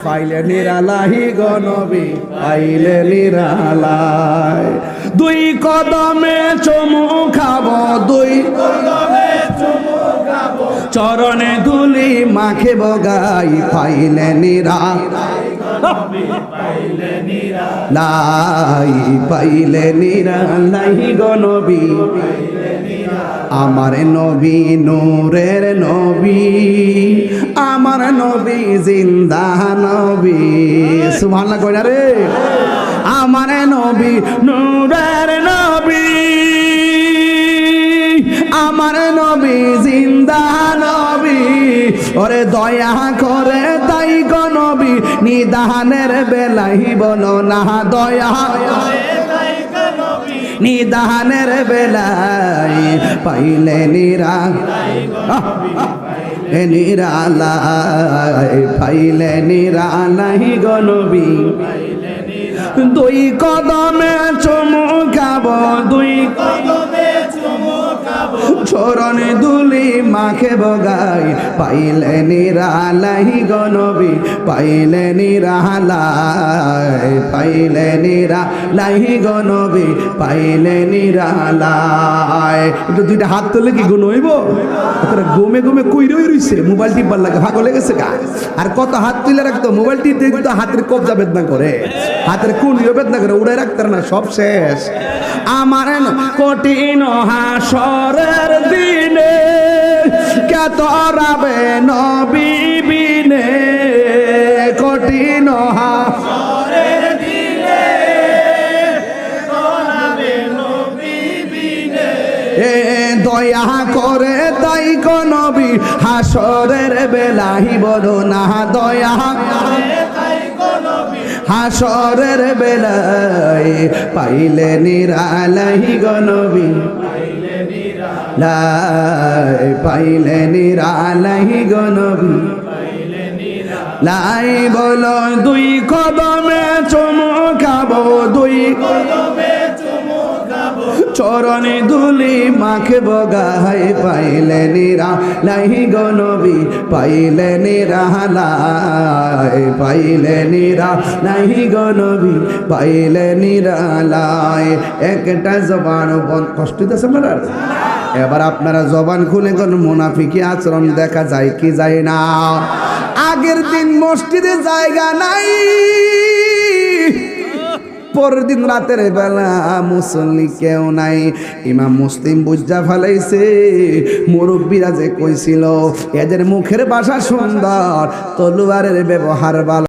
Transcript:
পাইলে নিরালাহি গনবী পাইলে নিরালাই দুই কদমে চুমু খাবো দুই কদমে চুমু খাবো চরণে ধুলি মাখে বগাই পাইলে নিরালাই পাইলে নিরালাই পাইলে নিরালাই গনবী আমার নবী নূরের নবী আমার নবী জিন্দা নবী সুবহানাল্লাহ কই না রে আমার নবী নূরের নবী আমার নবী জিন্দা নবী ওরে দয়া করে তাই গো নবী নিদানের বেলাই বলো না দয়া নিদানের বেলাই পাইলে নিরালাই পাইলে নিরালাই গো নবী দুই কদমে চুমু খাবো দুই কদমে চুমু খাবো চরণে ধুলি মাখে বগাই পাইলে নিরালাই গো নবী পাইলে নিরালাই পাইলে নিরালাই গো নবী পাইলে নিরালাই একটু দুইটা হাত তুলে কি গুণ হইব তোরা ঘুমে ঘুমে কইরই রইছে মোবাইল টিপবার লাগে ভাগল লেগেছে গা আর কত হাত তুলে রাখতো মোবাইল টিপতে তো হাতের কবজা বেদনা করে হাতের কুঁড়িও বেদনা করে উড়াই রাখতে না সব শেষ আমার কঠিন হাসরের দিনে কত রাবে নবী বিনে কঠিন হাসরের দিনে রাবে নবী বিনে দয়া করে তাই গো নবী হাসরের বেলাহি বলো না দয়া হাসরের বেলায় পাইলে নিরালাই গো নবী পাইলে নিরালাই পাইলে নিরালাই গো নবী পাইলে নিরালাই বলো দুই কদমে চুমু খাবো দুই কদমে চুমু খাবো চরণে ধুলি মাখে বগাই পাইলে নিরালাই গো নবী পাইলে নিরালাই পাইলে নিরালাই গো নবী পাইলে নিরালাই একটা জবান কষ্ট দিতেছে আপনারা এবার আপনারা জবান খুলে কোন মুনাফিকি আচরণ দেখা যায় কি যায় না আগের দিন মসজিদে জায়গা নাই পরের দিন রাতের বেলা মুসল্লি কেউ নাই ইমাম মুসলিম বুঝা ফেলাইছে মুরব্বীরা যে কইছিল এদের মুখের ভাষা সুন্দর তলোয়ারের ব্যবহার ভালো